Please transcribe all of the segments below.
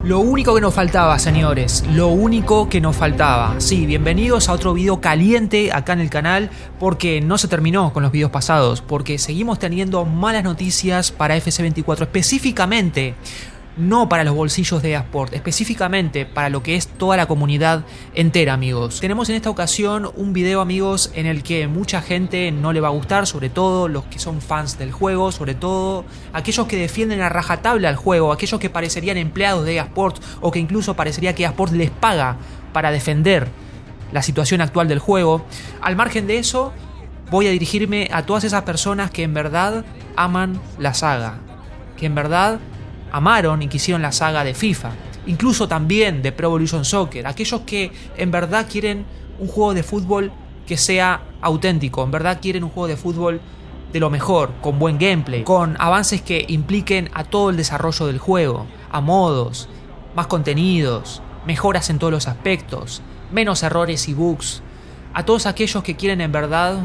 Lo único que nos faltaba, señores, lo único que nos faltaba. Sí, bienvenidos a otro video caliente acá en el canal, porque no se terminó con los videos pasados, porque seguimos teniendo malas noticias para FC24, específicamente no para los bolsillos de EA Sports, específicamente para lo que es toda la comunidad entera, amigos. Tenemos en esta ocasión un video, amigos, en el que mucha gente no le va a gustar, sobre todo los que son fans del juego, sobre todo aquellos que defienden a rajatabla al juego, aquellos que parecerían empleados de EA Sports o que incluso parecería que EA Sports les paga para defender la situación actual del juego. Al margen de eso, voy a dirigirme a todas esas personas que en verdad aman la saga, que en verdad amaron y quisieron la saga de FIFA, incluso también de Pro Evolution Soccer, aquellos que en verdad quieren un juego de fútbol que sea auténtico, en verdad quieren un juego de fútbol de lo mejor, con buen gameplay, con avances que impliquen a todo el desarrollo del juego, a modos, más contenidos, mejoras en todos los aspectos, menos errores y bugs, a todos aquellos que quieren en verdad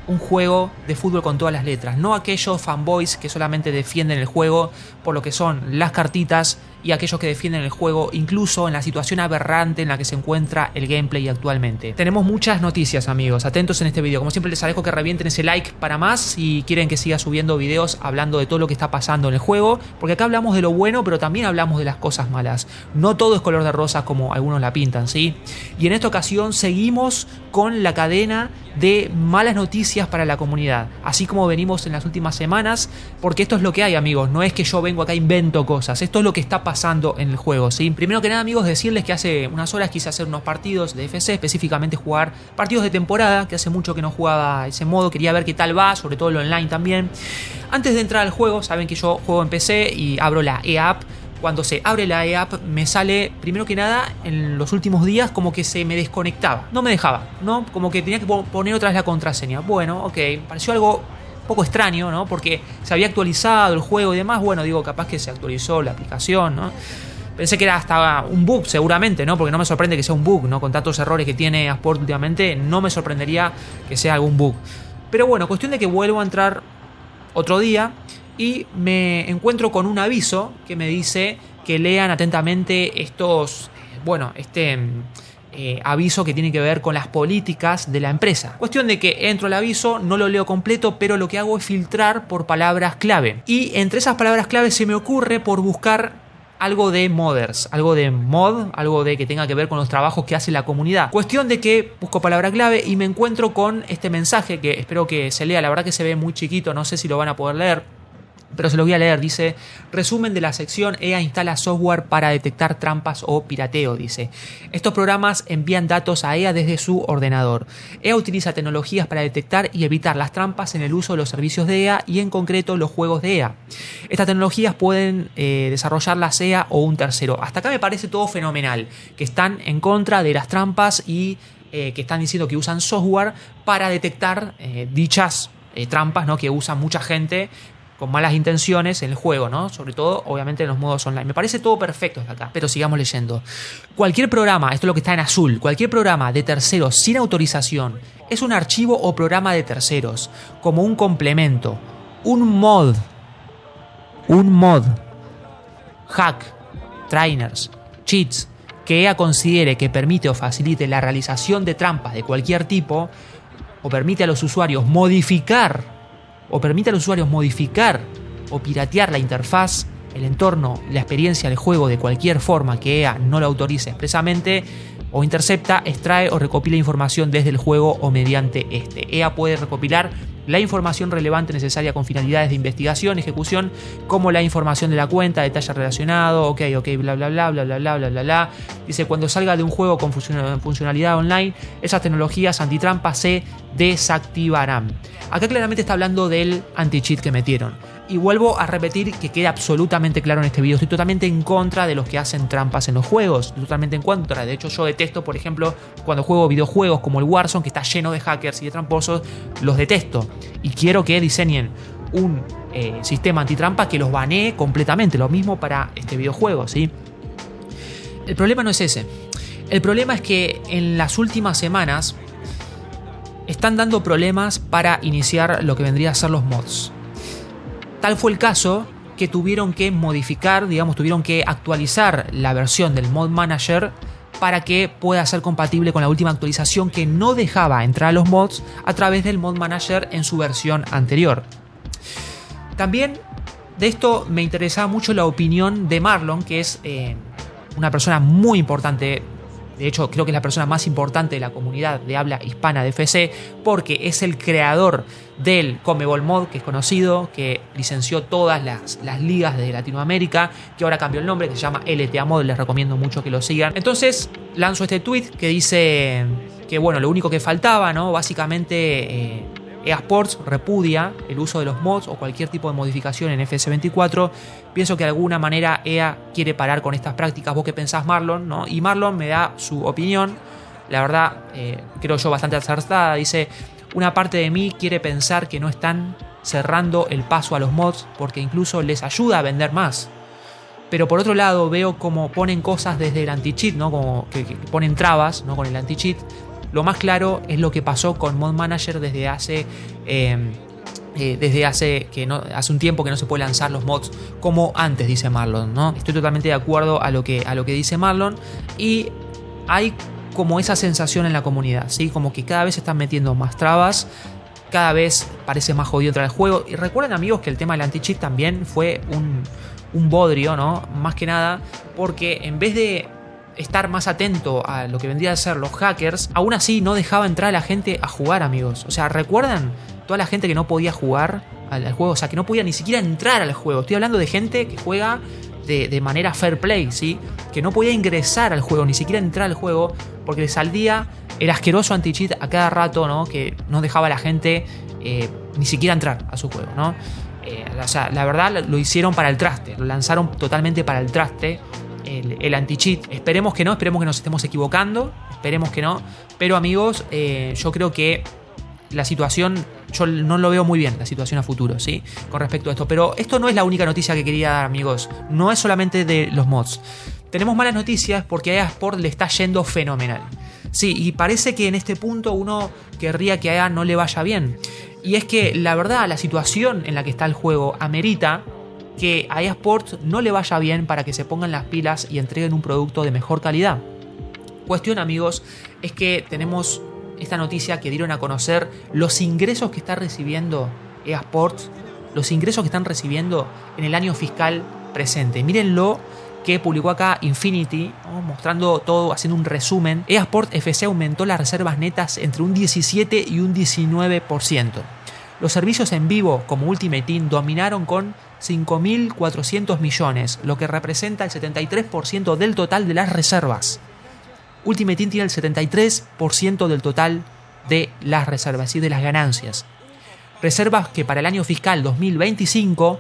un juego de fútbol con todas las letras, no aquellos fanboys que solamente defienden el juego por lo que son las cartitas y aquellos que defienden el juego incluso en la situación aberrante en la que se encuentra el gameplay actualmente. Tenemos muchas noticias, amigos, atentos en este video. Como siempre les agradezco que revienten ese like para más si quieren que siga subiendo videos hablando de todo lo que está pasando en el juego, porque acá hablamos de lo bueno pero también hablamos de las cosas malas. No todo es color de rosa como algunos la pintan, ¿sí? Y en esta ocasión seguimos con la cadena de malas noticias para la comunidad, así como venimos en las últimas semanas, porque esto es lo que hay, amigos, no es que yo vengo acá e invento cosas, esto es lo que está pasando en el juego, ¿sí? Primero que nada, amigos, decirles que hace unas horas quise hacer unos partidos de FC, específicamente jugar partidos de temporada, que hace mucho que no jugaba ese modo, quería ver qué tal va, sobre todo lo online también. Antes de entrar al juego, saben que yo juego en PC y abro la EA App. Cuando se abre la EA App me sale, primero que nada, en los últimos días como que se me desconectaba. No me dejaba, ¿no? Como que tenía que poner otra vez la contraseña. Bueno, ok, pareció algo un poco extraño, ¿no? Porque se había actualizado el juego y demás. Bueno, digo, capaz que se actualizó la aplicación, ¿no? Pensé que era hasta un bug, seguramente, ¿no? Porque no me sorprende que sea un bug, ¿no? Con tantos errores que tiene EA Sports últimamente, no me sorprendería que sea algún bug. Pero bueno, cuestión de que vuelvo a entrar otro día y me encuentro con un aviso que me dice que lean atentamente estos, aviso que tiene que ver con las políticas de la empresa. Cuestión de que entro al aviso, no lo leo completo, pero lo que hago es filtrar por palabras clave. Y entre esas palabras clave se me ocurre por buscar algo de modders, algo de mod, algo de que tenga que ver con los trabajos que hace la comunidad. Cuestión de que busco palabra clave y me encuentro con este mensaje que espero que se lea. La verdad que se ve muy chiquito, no sé si lo van a poder leer, pero se lo voy a leer. Dice: resumen de la sección EA instala software para detectar trampas o pirateo. Dice: estos programas envían datos a EA desde su ordenador. EA utiliza tecnologías para detectar y evitar las trampas en el uso de los servicios de EA y en concreto los juegos de EA. Estas tecnologías pueden desarrollarlas EA o un tercero. Hasta acá me parece todo fenomenal, que están en contra de las trampas y que están diciendo que usan software para detectar dichas trampas, ¿no? Que usa mucha gente con malas intenciones en el juego, ¿no? Sobre todo, obviamente, en los modos online. Me parece todo perfecto hasta acá, pero sigamos leyendo. Cualquier programa, esto es lo que está en azul, cualquier programa de terceros sin autorización es un archivo o programa de terceros, como un complemento, un mod, hack, trainers, cheats, que EA considere que permite o facilite la realización de trampas de cualquier tipo, o permite a los usuarios modificar o piratear la interfaz, el entorno, la experiencia del juego de cualquier forma que EA no lo autorice expresamente, o intercepta, extrae o recopila información desde el juego o mediante este. EA puede recopilar la información relevante necesaria con finalidades de investigación, ejecución, como la información de la cuenta, detalle relacionado, ok, bla bla bla bla bla bla bla bla bla. Dice: cuando salga de un juego con funcionalidad online, esas tecnologías antitrampas se desactivarán. Acá claramente está hablando del anti-cheat que metieron. Y vuelvo a repetir que quede absolutamente claro en este video: estoy totalmente en contra de los que hacen trampas en los juegos. Estoy totalmente en contra. De hecho, yo detesto, por ejemplo, cuando juego videojuegos como el Warzone, que está lleno de hackers y de tramposos. Los detesto. Y quiero que diseñen un sistema antitrampa que los banee completamente. Lo mismo para este videojuego, ¿sí? El problema no es ese. El problema es que en las últimas semanas están dando problemas para iniciar lo que vendría a ser los mods. Tal fue el caso que tuvieron que modificar, digamos, tuvieron que actualizar la versión del Mod Manager para que pueda ser compatible con la última actualización que no dejaba entrar a los mods a través del Mod Manager en su versión anterior. También de esto me interesaba mucho la opinión de Marlon, que es una persona muy importante. De hecho, creo que es la persona más importante de la comunidad de habla hispana de FC, porque es el creador del Conmebol Mod, que es conocido, que licenció todas las ligas de Latinoamérica, que ahora cambió el nombre, que se llama LTA Mod. Les recomiendo mucho que lo sigan. Entonces lanzo este tweet que dice que, bueno, lo único que faltaba, ¿no? Básicamente EA Sports repudia el uso de los mods o cualquier tipo de modificación en FS24. Pienso que de alguna manera EA quiere parar con estas prácticas. ¿Vos qué pensás, Marlon? ¿No? Y Marlon me da su opinión, la verdad, creo yo bastante acertada. Dice: una parte de mí quiere pensar que no están cerrando el paso a los mods porque incluso les ayuda a vender más. Pero por otro lado veo como ponen cosas desde el anti-cheat, ¿no? Como que ponen trabas, ¿no? Con el anti-cheat. Lo más claro es lo que pasó con Mod Manager desde hace hace un tiempo que no se puede lanzar los mods como antes, dice Marlon, ¿no? Estoy totalmente de acuerdo a lo que dice Marlon, y hay como esa sensación en la comunidad, ¿sí? Como que cada vez se están metiendo más trabas, cada vez parece más jodido entrar al juego. Y recuerden, amigos, que el tema del anti-cheat también fue un bodrio, ¿no? Más que nada porque en vez de estar más atento a lo que vendría a ser los hackers, aún así no dejaba entrar a la gente a jugar, amigos. O sea, ¿recuerdan toda la gente que no podía jugar al juego? O sea, que no podía ni siquiera entrar al juego. Estoy hablando de gente que juega de manera fair play, ¿sí? Que no podía ingresar al juego, ni siquiera entrar al juego, porque le salía el asqueroso anti-cheat a cada rato, ¿no? Que no dejaba a la gente ni siquiera entrar a su juego, ¿no? O sea, la verdad lo hicieron para el traste, lo lanzaron totalmente para el traste. El anti-cheat. Esperemos que no, esperemos que nos estemos equivocando, esperemos que no. Pero amigos, yo creo que la situación, yo no lo veo muy bien, la situación a futuro, ¿sí? Con respecto a esto. Pero esto no es la única noticia que quería dar, amigos. No es solamente de los mods. Tenemos malas noticias porque a EA Sports le está yendo fenomenal. Sí, y parece que en este punto uno querría que a EA no le vaya bien. Y es que la verdad, la situación en la que está el juego amerita que a EA Sports no le vaya bien para que se pongan las pilas y entreguen un producto de mejor calidad. Cuestión, amigos, es que tenemos esta noticia que dieron a conocer los ingresos que está recibiendo EA Sports, los ingresos que están recibiendo en el año fiscal presente. Mírenlo, que publicó acá Infinity, ¿no? Mostrando todo, haciendo un resumen. EA Sports FC aumentó las reservas netas entre un 17 y un 19%. Los servicios en vivo como Ultimate Team dominaron con 5.400 millones, lo que representa el 73% del total de las reservas. Ultimate Team tiene el 73% del total de las reservas, es decir, de las ganancias. Reservas que para el año fiscal 2025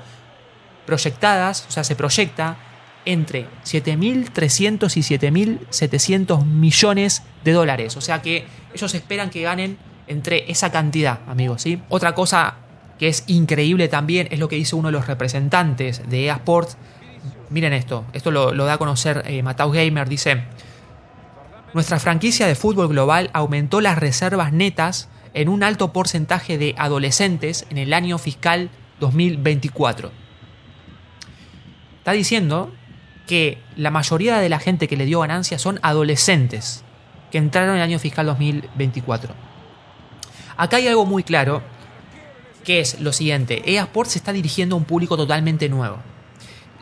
proyectadas, o sea, se proyecta entre 7.300 y 7.700 millones de dólares. O sea que ellos esperan que ganen entre esa cantidad, amigos, ¿sí? Otra cosa que es increíble también es lo que dice uno de los representantes de EA Sports. Miren esto lo da a conocer Mataus Gamer. Dice: nuestra franquicia de fútbol global aumentó las reservas netas en un alto porcentaje de adolescentes en el año fiscal 2024. Está diciendo que la mayoría de la gente que le dio ganancias son adolescentes que entraron en el año fiscal 2024. Acá hay algo muy claro, que es lo siguiente: EA Sports se está dirigiendo a un público totalmente nuevo.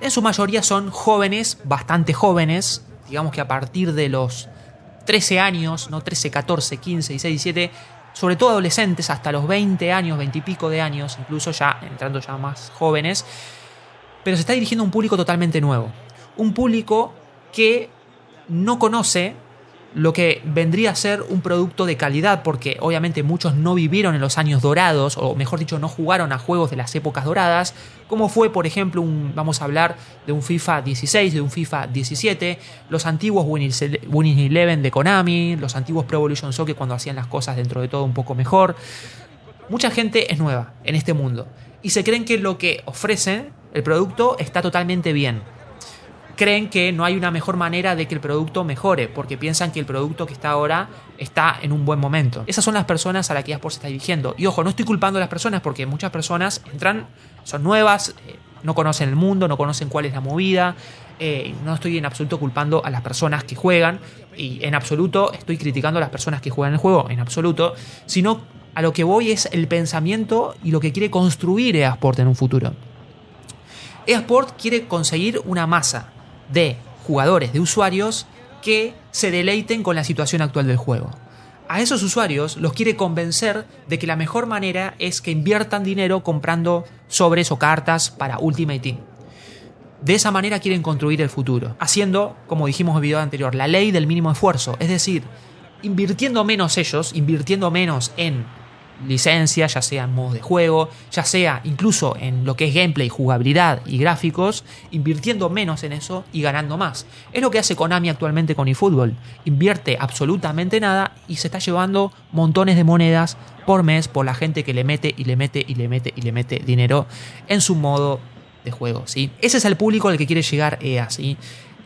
En su mayoría son jóvenes, bastante jóvenes, digamos que a partir de los 13 años, ¿no? 13, 14, 15, 16, 17, sobre todo adolescentes hasta los 20 años, 20 y pico de años, incluso ya entrando ya más jóvenes, pero se está dirigiendo a un público totalmente nuevo. Un público que no conoce lo que vendría a ser un producto de calidad, porque obviamente muchos no vivieron en los años dorados, o mejor dicho, no jugaron a juegos de las épocas doradas, como fue, por ejemplo, vamos a hablar de un FIFA 16, de un FIFA 17, los antiguos Winning Eleven de Konami, los antiguos Pro Evolution Soccer cuando hacían las cosas dentro de todo un poco mejor. Mucha gente es nueva en este mundo y se creen que lo que ofrecen, el producto, está totalmente bien. Creen que no hay una mejor manera de que el producto mejore, porque piensan que el producto que está ahora está en un buen momento. Esas son las personas a las que EA Sports se está dirigiendo. Y ojo, no estoy culpando a las personas, porque muchas personas entran, son nuevas, no conocen el mundo, no conocen cuál es la movida. No estoy en absoluto culpando a las personas que juegan y en absoluto estoy criticando a las personas que juegan el juego, en absoluto, sino a lo que voy es el pensamiento y lo que quiere construir EA Sport en un futuro. EA Sport quiere conseguir una masa de jugadores, de usuarios que se deleiten con la situación actual del juego. A esos usuarios los quiere convencer de que la mejor manera es que inviertan dinero comprando sobres o cartas para Ultimate Team. De esa manera quieren construir el futuro, haciendo, como dijimos en el video anterior, la ley del mínimo esfuerzo, es decir, invirtiendo menos ellos, invirtiendo menos en licencias, ya sea en modos de juego, ya sea incluso en lo que es gameplay, jugabilidad y gráficos, invirtiendo menos en eso y ganando más. Es lo que hace Konami actualmente con eFootball. Invierte absolutamente nada y se está llevando montones de monedas por mes por la gente que le mete y le mete y le mete y le mete dinero en su modo de juego, ¿sí? Ese es el público al que quiere llegar EA, ¿sí?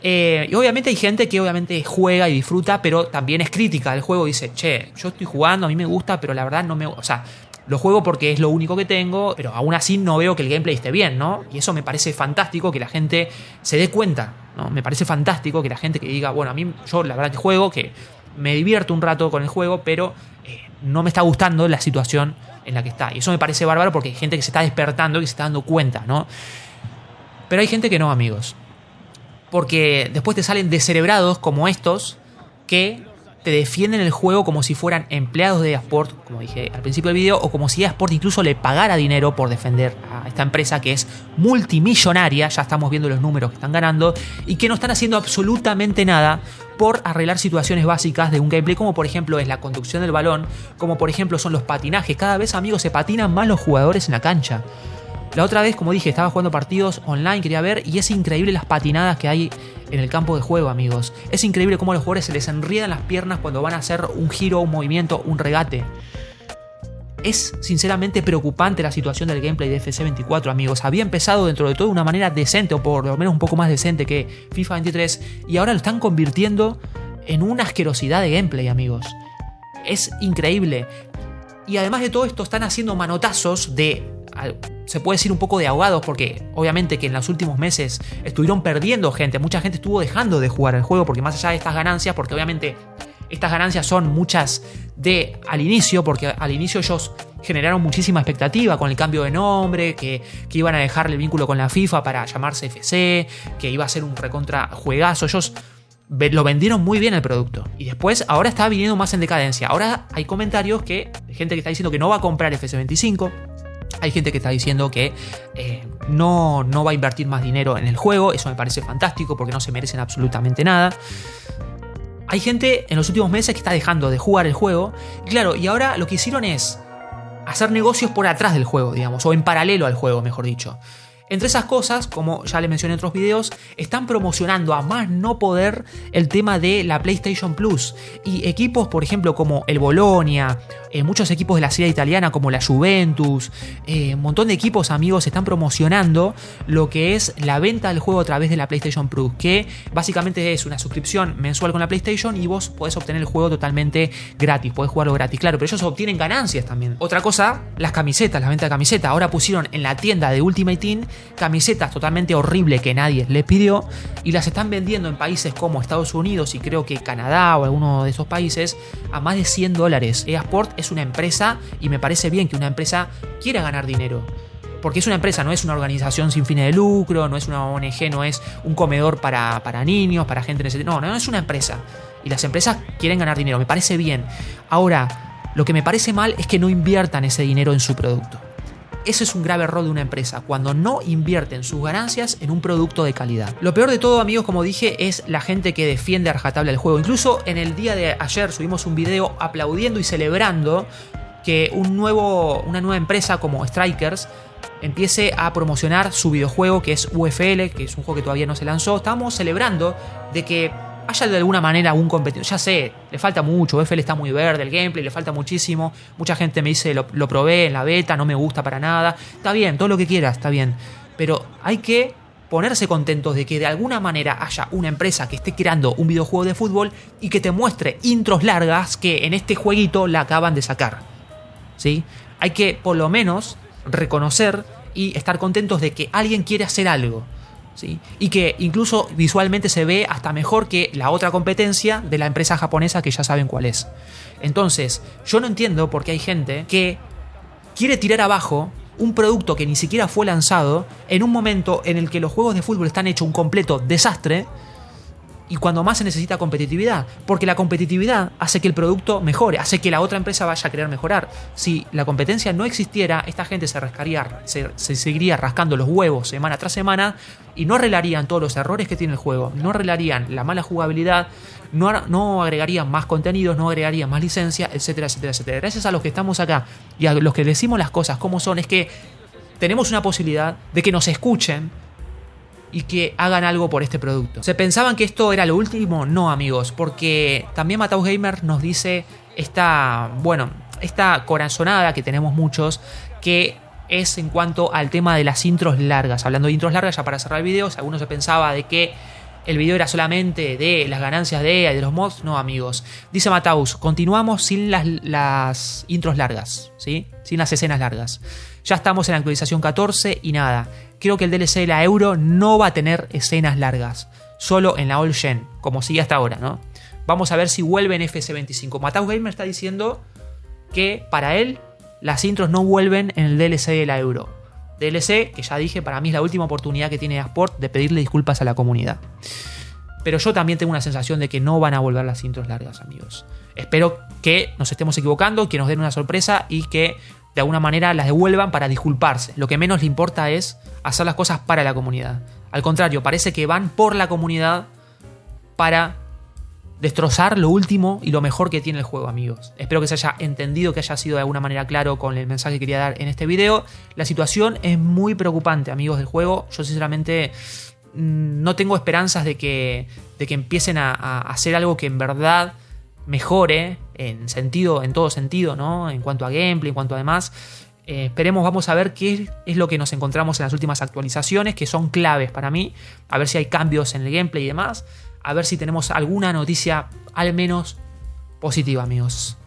Y obviamente hay gente que obviamente juega y disfruta, pero también es crítica del juego. Dice, che, yo estoy jugando, a mí me gusta, pero la verdad no me... O sea, lo juego porque es lo único que tengo, pero aún así no veo que el gameplay esté bien, ¿no? Y eso me parece fantástico que la gente se dé cuenta, ¿no? Me parece fantástico que la gente que diga, bueno, a mí yo la verdad que juego, que me divierto un rato con el juego, pero no me está gustando la situación en la que está. Y eso me parece bárbaro porque hay gente que se está despertando y que se está dando cuenta, ¿no? Pero hay gente que no, amigos. Porque después te salen descerebrados como estos que te defienden el juego como si fueran empleados de EA Sport, como dije al principio del video, o como si EA Sport incluso le pagara dinero por defender a esta empresa que es multimillonaria, ya estamos viendo los números que están ganando, y que no están haciendo absolutamente nada por arreglar situaciones básicas de un gameplay, como por ejemplo es la conducción del balón, como por ejemplo son los patinajes. Cada vez, amigos, se patinan más los jugadores en la cancha. La otra vez, como dije, estaba jugando partidos online, quería ver, y es increíble las patinadas que hay en el campo de juego, amigos. Es increíble cómo a los jugadores se les enriedan las piernas cuando van a hacer un giro, un movimiento, un regate. Es sinceramente preocupante la situación del gameplay de FC24, amigos. Había empezado dentro de todo de una manera decente, o por lo menos un poco más decente que FIFA 23, y ahora lo están convirtiendo en una asquerosidad de gameplay, amigos. Es increíble. Y además de todo esto, están haciendo manotazos de... se puede decir un poco de ahogados, porque obviamente que en los últimos meses estuvieron perdiendo gente, mucha gente estuvo dejando de jugar el juego, porque más allá de estas ganancias, porque obviamente estas ganancias son muchas al inicio, porque al inicio ellos generaron muchísima expectativa con el cambio de nombre, que iban a dejarle el vínculo con la FIFA para llamarse FC, que iba a ser un recontra juegazo. Ellos lo vendieron muy bien el producto. Y después, ahora está viniendo más en decadencia. Ahora hay comentarios que gente que está diciendo que no va a comprar FC25. Hay gente que está diciendo que no va a invertir más dinero en el juego. Eso me parece fantástico porque no se merecen absolutamente nada. Hay gente en los últimos meses que está dejando de jugar el juego. Claro, y ahora lo que hicieron es hacer negocios por atrás del juego, digamos, o en paralelo al juego, mejor dicho. Entre esas cosas, como ya les mencioné en otros videos, están promocionando a más no poder el tema de la PlayStation Plus. Y equipos, por ejemplo, como el Bolonia, muchos equipos de la Serie italiana como la Juventus, un montón de equipos, amigos, están promocionando lo que es la venta del juego a través de la PlayStation Plus, que básicamente es una suscripción mensual con la PlayStation y vos podés obtener el juego totalmente gratis, podés jugarlo gratis, claro, pero ellos obtienen ganancias también. Otra cosa, las camisetas, la venta de camisetas. Ahora pusieron en la tienda de Ultimate Team camisetas totalmente horribles que nadie les pidió y las están vendiendo en países como Estados Unidos y creo que Canadá o alguno de esos países a más de $100. EA Sport es una empresa y me parece bien que una empresa quiera ganar dinero. Porque es una empresa, no es una organización sin fines de lucro, no es una ONG, no es un comedor para niños, para gente necesitada. No, es una empresa. Y las empresas quieren ganar dinero, me parece bien. Ahora, lo que me parece mal es que no inviertan ese dinero en su producto. Ese es un grave error de una empresa, cuando no invierten sus ganancias en un producto de calidad. Lo peor de todo, amigos, como dije, es la gente que defiende a rajatabla el juego. Incluso en el día de ayer subimos un video aplaudiendo y celebrando que una nueva empresa como Strikers empiece a promocionar su videojuego que es UFL, que es un juego que todavía no se lanzó. Estamos celebrando de que haya de alguna manera algún competidor. Ya sé, le falta mucho, UFL está muy verde, el gameplay le falta muchísimo. Mucha gente me dice, lo probé en la beta, no me gusta para nada. Está bien, todo lo que quieras, está bien. Pero hay que ponerse contentos de que de alguna manera haya una empresa que esté creando un videojuego de fútbol y que te muestre intros largas que en este jueguito la acaban de sacar, ¿sí? Hay que por lo menos reconocer y estar contentos de que alguien quiere hacer algo, ¿sí? Y que incluso visualmente se ve hasta mejor que la otra competencia de la empresa japonesa, que ya saben cuál es. Entonces, yo no entiendo por qué hay gente que quiere tirar abajo un producto que ni siquiera fue lanzado en un momento en el que los juegos de fútbol están hechos un completo desastre y cuando más se necesita competitividad. Porque la competitividad hace que el producto mejore, hace que la otra empresa vaya a querer mejorar. Si la competencia no existiera, esta gente se seguiría rascando los huevos semana tras semana y no arreglarían todos los errores que tiene el juego, no arreglarían la mala jugabilidad, no agregarían más contenidos, no agregarían más licencia, etcétera, etcétera, etcétera. Gracias a los que estamos acá y a los que decimos las cosas como son, es que tenemos una posibilidad de que nos escuchen y que hagan algo por este producto. ¿Se pensaban que esto era lo último? No, amigos, porque también Mataus Gamer nos dice esta corazonada que tenemos muchos, que es en cuanto al tema de las intros largas. Hablando de intros largas, ya para cerrar el video, si alguno se pensaba de que el video era solamente de las ganancias de EA y de los mods, no, amigos. Dice Mataus, continuamos sin las intros largas, ¿sí? Sin las escenas largas. Ya estamos en la actualización 14 y nada. Creo que el DLC de la Euro no va a tener escenas largas, solo en la All Gen, como sigue hasta ahora, ¿no? Vamos a ver si vuelve en FC25. Mataus Gamer está diciendo que para él las intros no vuelven en el DLC de la Euro. DLC, que ya dije, para mí es la última oportunidad que tiene eSport de pedirle disculpas a la comunidad. Pero yo también tengo una sensación de que no van a volver las intros largas, amigos. Espero que nos estemos equivocando, que nos den una sorpresa y que de alguna manera las devuelvan para disculparse. Lo que menos le importa es hacer las cosas para la comunidad. Al contrario, parece que van por la comunidad para destrozar lo último y lo mejor que tiene el juego, amigos. Espero que se haya entendido, que haya sido de alguna manera claro con el mensaje que quería dar en este video. La situación es muy preocupante, amigos del juego. Yo sinceramente no tengo esperanzas de que empiecen a hacer algo que en verdad mejore en todo sentido, ¿no? En cuanto a gameplay, en cuanto a demás. Esperemos, vamos a ver qué es lo que nos encontramos en las últimas actualizaciones, que son claves para mí. A ver si hay cambios en el gameplay y demás. A ver si tenemos alguna noticia al menos positiva, amigos.